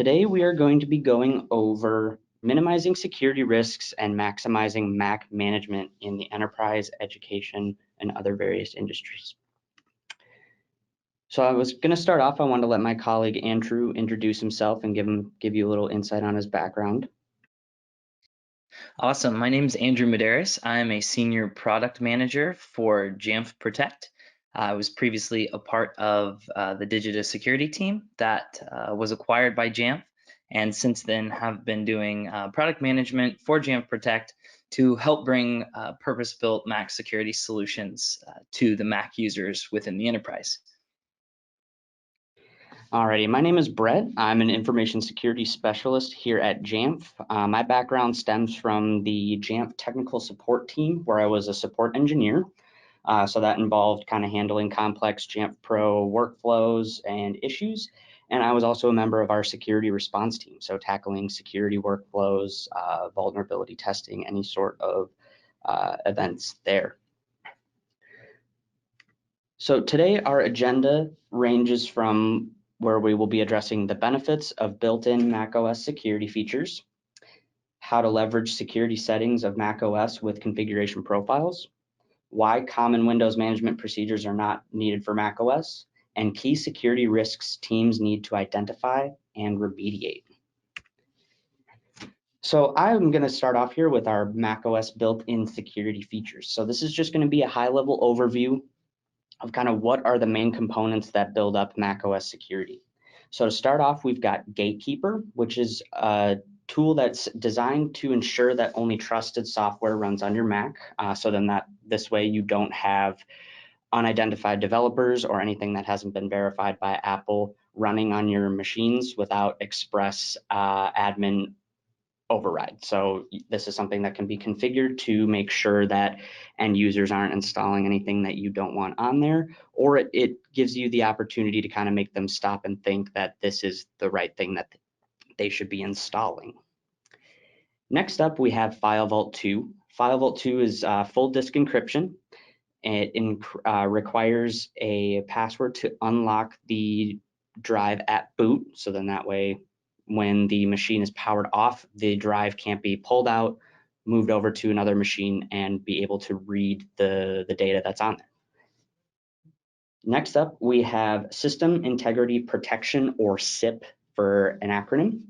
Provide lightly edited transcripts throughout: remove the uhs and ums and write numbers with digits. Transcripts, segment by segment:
Today we are going to be going over minimizing security risks and maximizing Mac management in the enterprise, education, and other various industries. So I was going to start off, I wanted to let my colleague Andrew introduce himself and give you a little insight on his background. Awesome. My name is Andrew Medeiros. I'm a senior product manager for Jamf Protect. I was previously a part of the digital security team that was acquired by Jamf, and since then have been doing product management for Jamf Protect to help bring purpose-built Mac security solutions to the Mac users within the enterprise. Alrighty, my name is Brett. I'm an information security specialist here at Jamf. My background stems from the Jamf technical support team where I was a support engineer. So that involved kind of handling complex Jamf Pro workflows and issues. And I was also a member of our security response team, so tackling security workflows, vulnerability testing, any sort of events there. So today our agenda ranges from where we will be addressing the benefits of built-in macOS security features, how to leverage security settings of macOS with configuration profiles, why common Windows management procedures are not needed for macOS, and key security risks teams need to identify and remediate. So I'm going to start off here with our macOS built-in security features. So this is just going to be a high-level overview of kind of what are the main components that build up macOS security. So to start off, we've got Gatekeeper, which is a tool that's designed to ensure that only trusted software runs on your Mac. So then this way you don't have unidentified developers or anything that hasn't been verified by Apple running on your machines without express admin override. So this is something that can be configured to make sure that end users aren't installing anything that you don't want on there, or it gives you the opportunity to kind of make them stop and think that this is the right thing that they should be installing. Next up, we have FileVault 2. FileVault 2 is full disk encryption. It requires a password to unlock the drive at boot. So then that way, when the machine is powered off, the drive can't be pulled out, moved over to another machine, and be able to read the data that's on there. Next up, we have System Integrity Protection, or SIP for an acronym.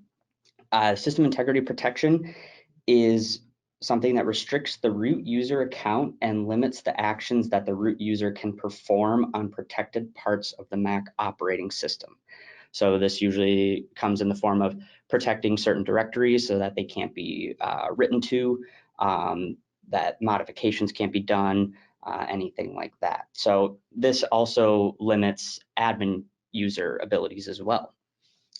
System Integrity Protection is something that restricts the root user account and limits the actions that the root user can perform on protected parts of the Mac operating system. So this usually comes in the form of protecting certain directories so that they can't be written to, that modifications can't be done, anything like that. So this also limits admin user abilities as well.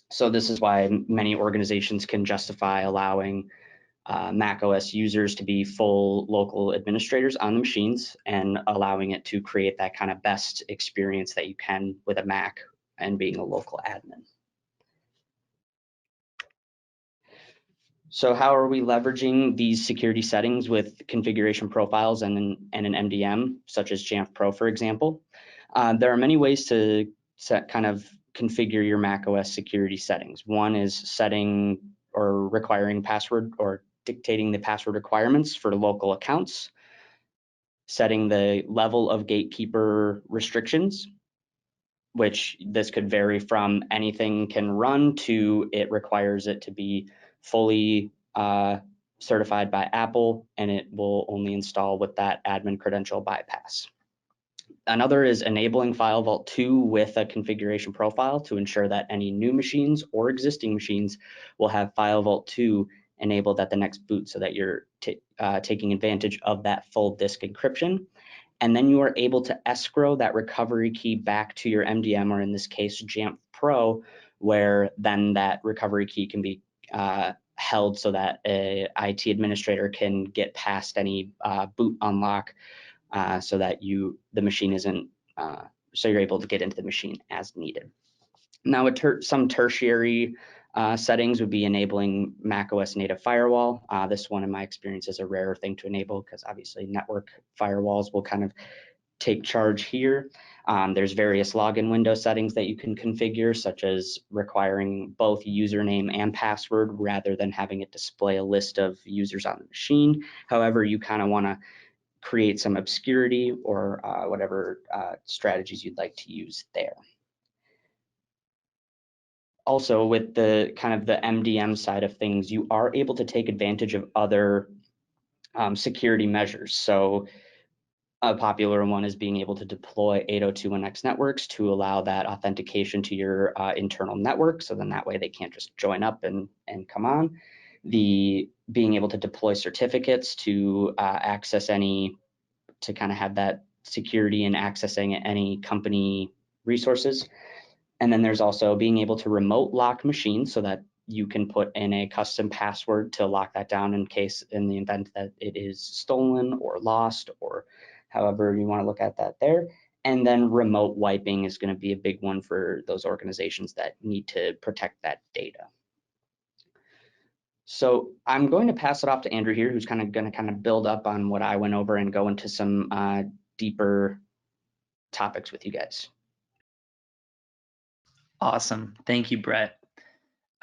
So this is why many organizations can justify allowing macOS users to be full local administrators on the machines and allowing it to create that kind of best experience that you can with a Mac and being a local admin. So how are we leveraging these security settings with configuration profiles and an MDM, such as Jamf Pro, for example? There are many ways to configure your macOS security settings. One is setting or requiring password or dictating the password requirements for local accounts, setting the level of gatekeeper restrictions, which this could vary from anything can run to it requires it to be fully certified by Apple, and it will only install with that admin credential bypass. Another is enabling FileVault 2 with a configuration profile to ensure that any new machines or existing machines will have FileVault 2 enabled at the next boot so that you're taking advantage of that full disk encryption. And then you are able to escrow that recovery key back to your MDM, or in this case, Jamf Pro, where then that recovery key can be held so that a IT administrator can get past any boot unlock so that the machine isn't, so you're able to get into the machine as needed. Now, some tertiary settings would be enabling macOS native firewall. This one, in my experience, is a rare thing to enable because obviously network firewalls will kind of take charge here. There's various login window settings that you can configure, such as requiring both username and password rather than having it display a list of users on the machine. However, you kind of want to create some obscurity or whatever strategies you'd like to use there. Also, with the kind of the MDM side of things, you are able to take advantage of other security measures. So a popular one is being able to deploy 802.1x networks to allow that authentication to your internal network. So then that way they can't just join up and come on. The being able to deploy certificates to access any, to kind of have that security in accessing any company resources. And then there's also being able to remote lock machines so that you can put in a custom password to lock that down in the event that it is stolen or lost, or however you want to look at that there. And then remote wiping is going to be a big one for those organizations that need to protect that data. So I'm going to pass it off to Andrew here, who's going to build up on what I went over and go into some deeper topics with you guys. Awesome. Thank you, Brett.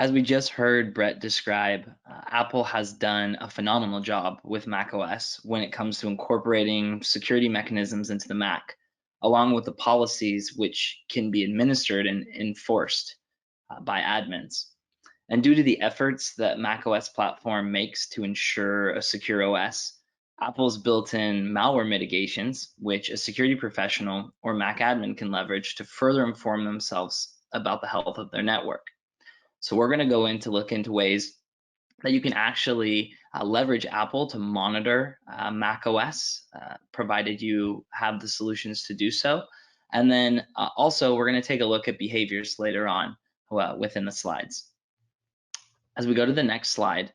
As we just heard Brett describe, Apple has done a phenomenal job with macOS when it comes to incorporating security mechanisms into the Mac, along with the policies which can be administered and enforced by admins. And due to the efforts that macOS platform makes to ensure a secure OS, Apple's built-in malware mitigations, which a security professional or Mac admin can leverage to further inform themselves about the health of their network. So we're going to go in to look into ways that you can actually leverage Apple to monitor macOS, provided you have the solutions to do so. And then also we're going to take a look at behaviors later on within the slides. As we go to the next slide,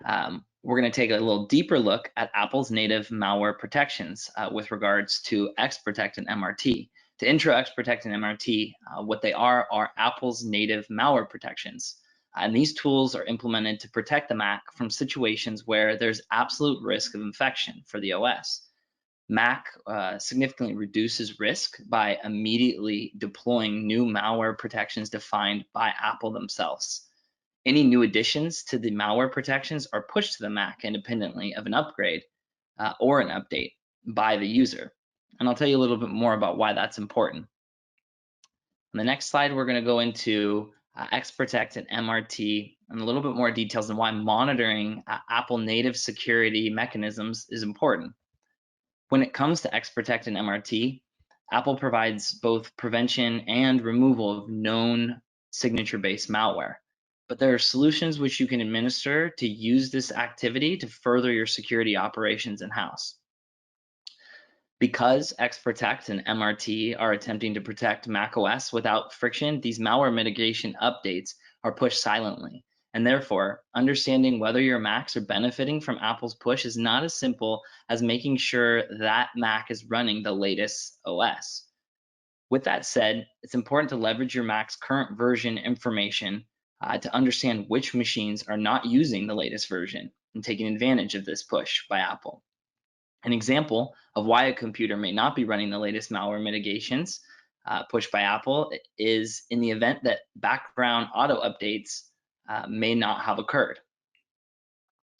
we're going to take a little deeper look at Apple's native malware protections with regards to XProtect and MRT. To intro XProtect and MRT, what they are Apple's native malware protections. And these tools are implemented to protect the Mac from situations where there's absolute risk of infection for the OS. Mac significantly reduces risk by immediately deploying new malware protections defined by Apple themselves. Any new additions to the malware protections are pushed to the Mac independently of an upgrade or an update by the user. And I'll tell you a little bit more about why that's important. On the next slide, we're going to go into XProtect and MRT and a little bit more details on why monitoring Apple native security mechanisms is important. When it comes to XProtect and MRT, Apple provides both prevention and removal of known signature-based malware. But there are solutions which you can administer to use this activity to further your security operations in-house. Because XProtect and MRT are attempting to protect macOS without friction, these malware mitigation updates are pushed silently. And therefore, understanding whether your Macs are benefiting from Apple's push is not as simple as making sure that Mac is running the latest OS. With that said, it's important to leverage your Mac's current version information to understand which machines are not using the latest version and taking advantage of this push by Apple. An example of why a computer may not be running the latest malware mitigations pushed by Apple is in the event that background auto updates may not have occurred.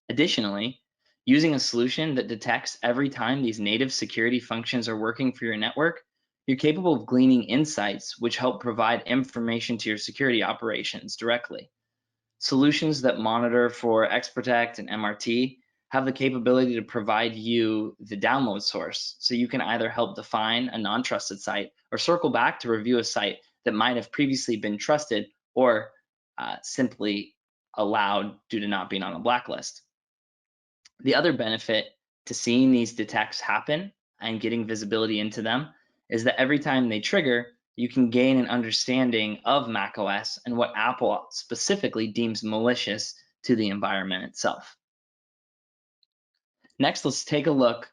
Additionally, using a solution that detects every time these native security functions are working for your network, you're capable of gleaning insights which help provide information to your security operations directly. Solutions that monitor for XProtect and MRT have the capability to provide you the download source, so you can either help define a non-trusted site or circle back to review a site that might have previously been trusted or simply allowed due to not being on a blacklist. The other benefit to seeing these detects happen and getting visibility into them is that every time they trigger, you can gain an understanding of macOS and what Apple specifically deems malicious to the environment itself. Next, let's take a look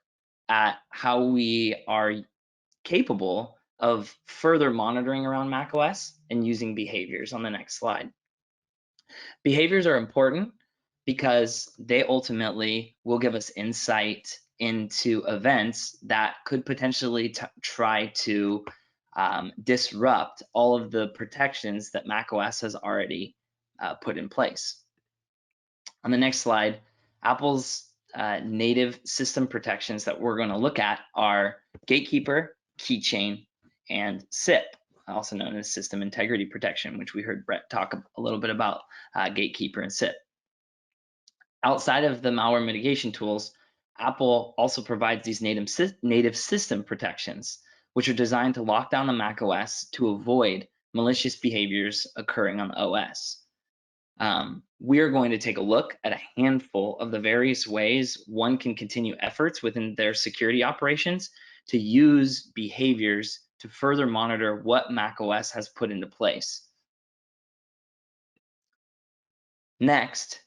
at how we are capable of further monitoring around macOS and using behaviors on the next slide. Behaviors are important because they ultimately will give us insight into events that could potentially try to disrupt all of the protections that macOS has already put in place. On the next slide, Apple's native system protections that we're going to look at are Gatekeeper, Keychain, and SIP, also known as System Integrity Protection, which we heard Brett talk a little bit about Gatekeeper and SIP. Outside of the malware mitigation tools, Apple also provides these native system protections, which are designed to lock down the macOS to avoid malicious behaviors occurring on the OS. We are going to take a look at a handful of the various ways one can continue efforts within their security operations to use behaviors to further monitor what macOS has put into place. Next,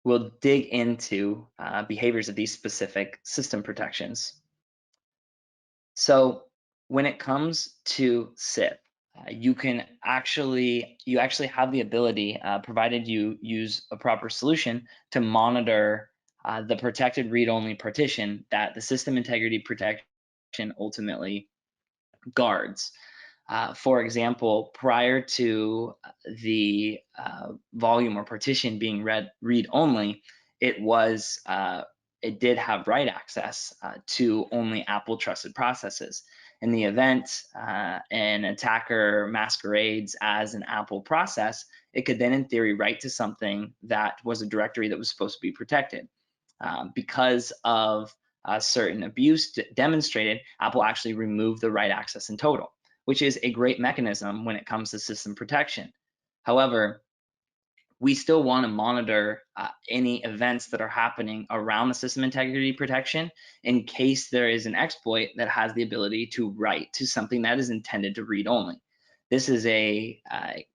we'll dig into behaviors of these specific system protections. So when it comes to SIP, you actually have the ability, provided you use a proper solution, to monitor the protected read-only partition that the system integrity protection ultimately guards. For example, prior to the volume or partition being read-only, it did have write access to only Apple trusted processes. In the event an attacker masquerades as an Apple process, it could then in theory write to something that was a directory that was supposed to be protected. Because of certain abuse demonstrated, Apple actually removed the write access in total, which is a great mechanism when it comes to system protection. However, we still want to monitor any events that are happening around the system integrity protection in case there is an exploit that has the ability to write to something that is intended to read only. This is a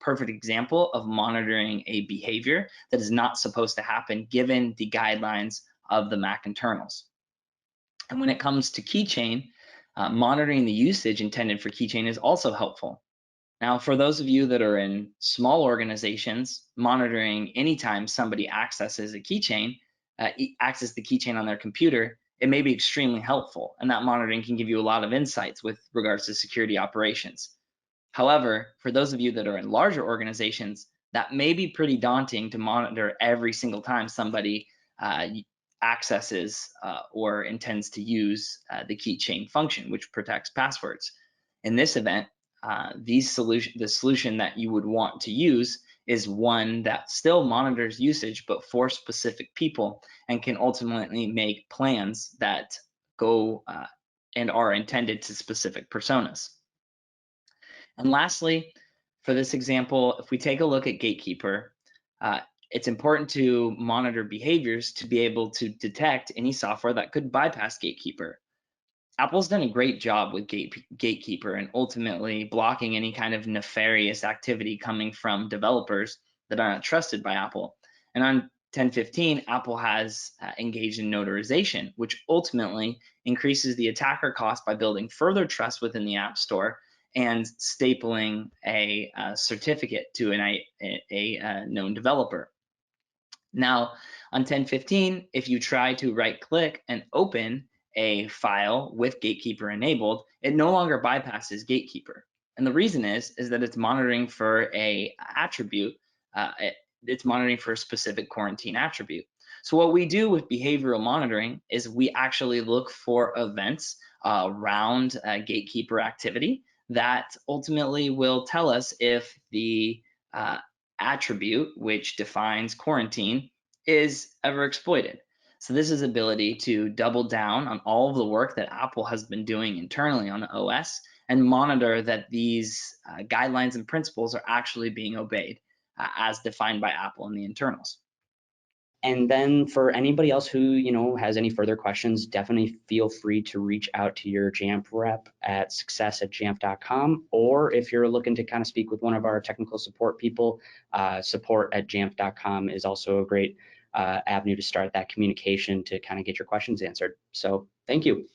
perfect example of monitoring a behavior that is not supposed to happen given the guidelines of the Mac internals. And when it comes to Keychain, monitoring the usage intended for Keychain is also helpful. Now, for those of you that are in small organizations, monitoring anytime somebody accesses a keychain, access the keychain on their computer, it may be extremely helpful, and that monitoring can give you a lot of insights with regards to security operations. However, for those of you that are in larger organizations, that may be pretty daunting to monitor every single time somebody accesses or intends to use the keychain function, which protects passwords. In this event, the solution that you would want to use is one that still monitors usage, but for specific people, and can ultimately make plans that go and are intended to specific personas. And lastly, for this example, if we take a look at Gatekeeper, it's important to monitor behaviors to be able to detect any software that could bypass Gatekeeper. Apple's done a great job with Gatekeeper and ultimately blocking any kind of nefarious activity coming from developers that are not trusted by Apple. And on 10.15, Apple has engaged in notarization, which ultimately increases the attacker cost by building further trust within the App Store and stapling a certificate to a known developer. Now, on 10.15, if you try to right-click and open a file with Gatekeeper enabled, it no longer bypasses Gatekeeper. And the reason is that it's monitoring for a attribute, it's monitoring for a specific quarantine attribute. So what we do with behavioral monitoring is we actually look for events around Gatekeeper activity that ultimately will tell us if the attribute, which defines quarantine, is ever exploited. So this is ability to double down on all of the work that Apple has been doing internally on the OS and monitor that these guidelines and principles are actually being obeyed as defined by Apple in the internals. And then for anybody else who has any further questions, definitely feel free to reach out to your Jamf rep at success@jamf.com, or if you're looking to kind of speak with one of our technical support people, support@jamf.com is also a great avenue to start that communication to kind of get your questions answered. So thank you.